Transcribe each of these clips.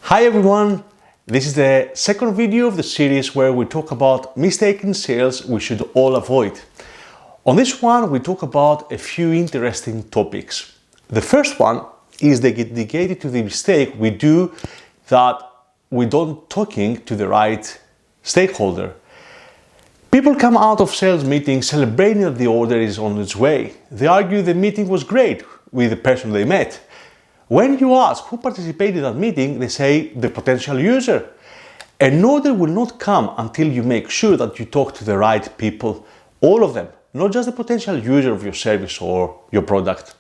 Hi everyone, this is the second video of the series where we talk about mistakes in sales we should all avoid. On this one we talk about a few interesting topics. The first one is dedicated to the mistake we do that we don't talking to the right stakeholder. People come out of sales meetings celebrating that the order is on its way. They argue the meeting was great with the person they met. When you ask who participated in that meeting, they say the potential user. An order will not come until you make sure that you talk to the right people, all of them, not just the potential user of your service or your product.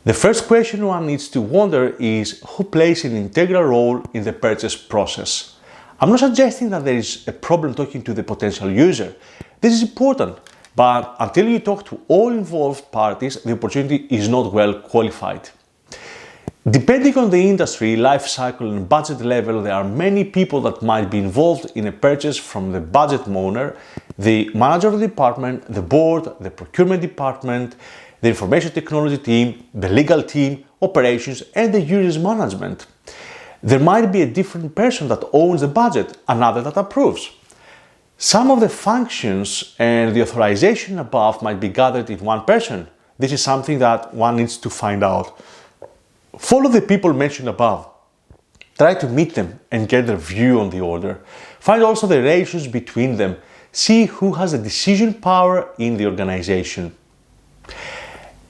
The first question one needs to wonder is who plays an integral role in the purchase process. I'm not suggesting that there is a problem talking to the potential user. This is important, but until you talk to all involved parties, the opportunity is not well qualified. Depending on the industry, life cycle and budget level, there are many people that might be involved in a purchase, from the budget owner, the manager of the department, the board, the procurement department, the information technology team, the legal team, operations, and the user's management. There might be a different person that owns the budget, another that approves. Some of the functions and the authorization above might be gathered in one person. This is something that one needs to find out. Follow the people mentioned above. Try to meet them and get their view on the order. Find also the ratios between them. See who has the decision power in the organization.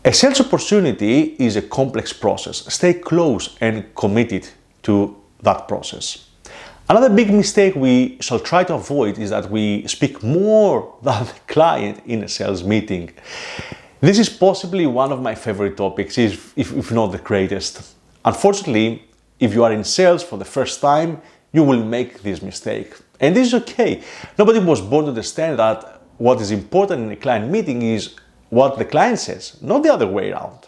A sales opportunity is a complex process. Stay close and committed to that process. Another big mistake we shall try to avoid is that we speak more than the client in a sales meeting. This is possibly one of my favorite topics, if not the greatest. Unfortunately, if you are in sales for the first time, you will make this mistake. And this is okay. Nobody was born to understand that what is important in a client meeting is what the client says, not the other way around.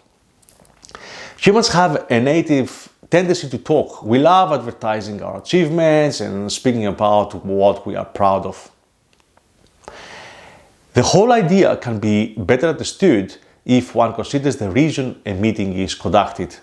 Humans have a native tendency to talk. We love advertising our achievements and speaking about what we are proud of. The whole idea can be better understood if one considers the reason a meeting is conducted.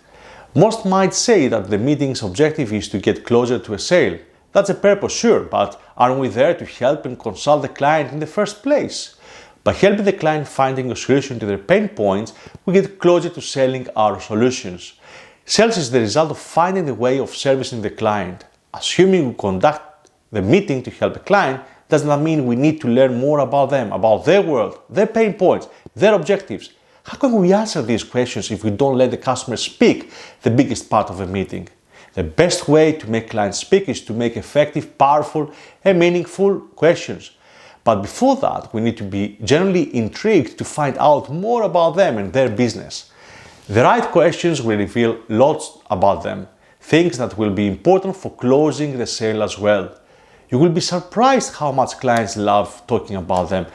Most might say that the meeting's objective is to get closer to a sale. That's a purpose, sure, but aren't we there to help and consult the client in the first place? By helping the client finding a solution to their pain points, we get closer to selling our solutions. Sales is the result of finding the way of servicing the client. Assuming we conduct the meeting to help a client, does not mean we need to learn more about them, about their world, their pain points, their objectives. How can we answer these questions if we don't let the customer speak, the biggest part of a meeting? The best way to make clients speak is to make effective, powerful, and meaningful questions. But before that, we need to be genuinely intrigued to find out more about them and their business. The right questions will reveal lots about them, things that will be important for closing the sale as well. You will be surprised how much clients love talking about them,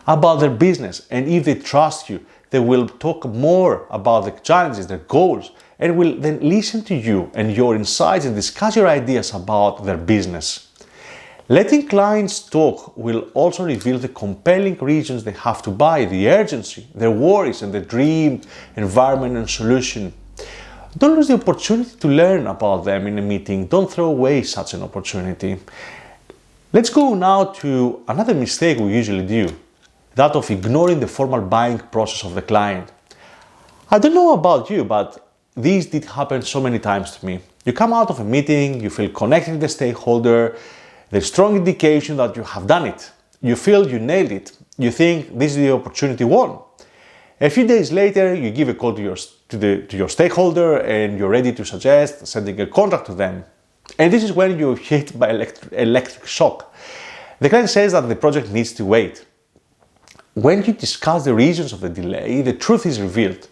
about their business, and if they trust you, they will talk more about the challenges, their goals, and will then listen to you and your insights and discuss your ideas about their business. Letting clients talk will also reveal the compelling reasons they have to buy, the urgency, their worries, and the dream environment and solution. Don't lose the opportunity to learn about them in a meeting. Don't throw away such an opportunity. Let's go now to another mistake we usually do, that of ignoring the formal buying process of the client. I don't know about you, but this did happen so many times to me. You come out of a meeting, you feel connected with the stakeholder, there's strong indication that you have done it. You feel you nailed it. You think this is the opportunity won. A few days later, you give a call to your stakeholder and you're ready to suggest sending a contract to them. And this is when you're hit by electric shock. The client says that the project needs to wait. When you discuss the reasons of the delay, the truth is revealed.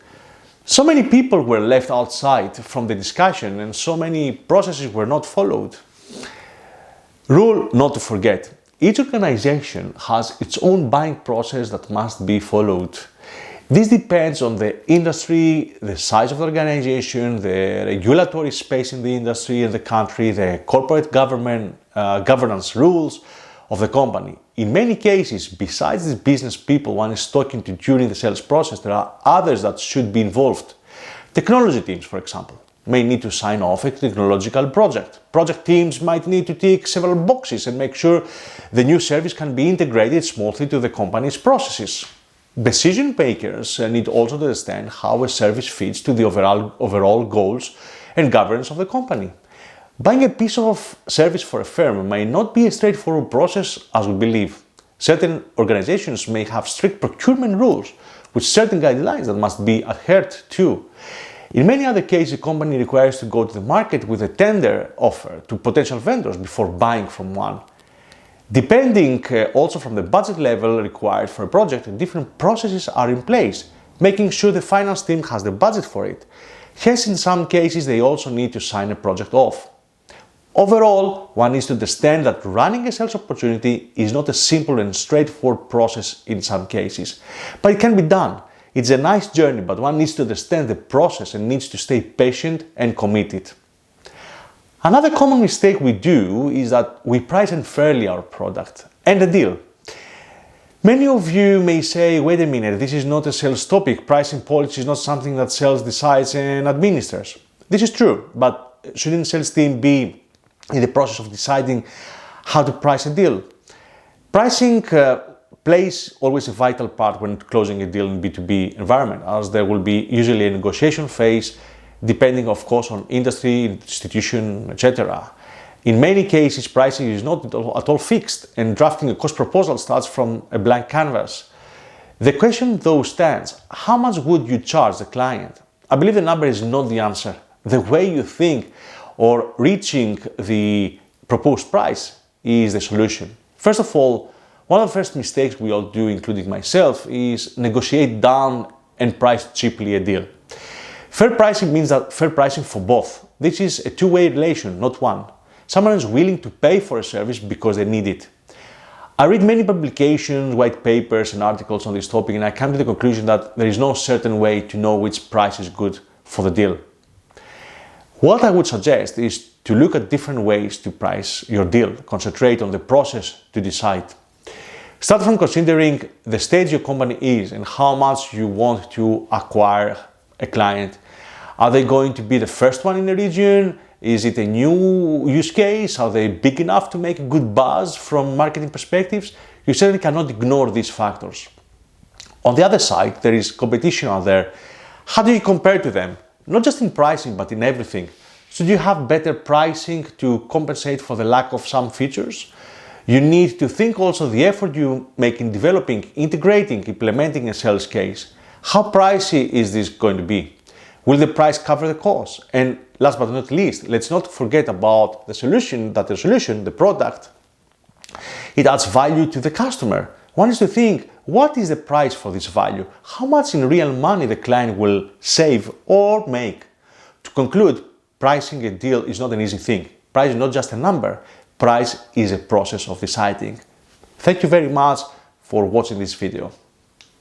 So many people were left outside from the discussion and so many processes were not followed. Rule not to forget. Each organization has its own buying process that must be followed. This depends on the industry, the size of the organization, the regulatory space in the industry and the country, the corporate governance rules of the company. In many cases, besides the business people one is talking to during the sales process, there are others that should be involved. Technology teams, for example. may need to sign off a technological project. Project teams might need to tick several boxes and make sure the new service can be integrated smoothly to the company's processes. Decision makers need also to understand how a service fits to the overall goals and governance of the company. Buying a piece of service for a firm may not be a straightforward process as we believe. Certain organizations may have strict procurement rules with certain guidelines that must be adhered to. In many other cases, a company requires to go to the market with a tender offer to potential vendors before buying from one. Depending also from the budget level required for a project, different processes are in place, making sure the finance team has the budget for it. Hence, in some cases, they also need to sign a project off. Overall, one needs to understand that running a sales opportunity is not a simple and straightforward process in some cases, but it can be done. It's a nice journey, but one needs to understand the process and needs to stay patient and committed. Another common mistake we do is that we price unfairly our product and the deal. Many of you may say, wait a minute, this is not a sales topic. Pricing policy is not something that sales decides and administers. This is true, but shouldn't sales team be in the process of deciding how to price a deal? Pricing plays always a vital part when closing a deal in B2B environment, as there will be usually a negotiation phase, depending of course on industry, institution, etc. In many cases, pricing is not at all fixed, and drafting a cost proposal starts from a blank canvas. The question though stands, how much would you charge the client? I believe the number is not the answer. The way you think or reaching the proposed price is the solution. First of all, one of the first mistakes we all do, including myself, is negotiate down and price cheaply a deal. Fair pricing means that fair pricing for both. This is a two-way relation, not one. Someone is willing to pay for a service because they need it. I read many publications, white papers and articles on this topic, and I come to the conclusion that there is no certain way to know which price is good for the deal. What I would suggest is to look at different ways to price your deal. Concentrate on the process to decide. Start from considering the stage your company is and how much you want to acquire a client. Are they going to be the first one in the region? Is it a new use case? Are they big enough to make a good buzz from marketing perspectives? You certainly cannot ignore these factors. On the other side, there is competition out there. How do you compare to them? Not just in pricing, but in everything. Should you have better pricing to compensate for the lack of some features? You need to think also the effort you make in developing, integrating, implementing a sales case. How pricey is this going to be? Will the price cover the cost? And last but not least, let's not forget about the solution, the product, it adds value to the customer. One is to think, what is the price for this value? How much in real money the client will save or make? To conclude, pricing a deal is not an easy thing. Price is not just a number. Price is a process of deciding. Thank you very much for watching this video.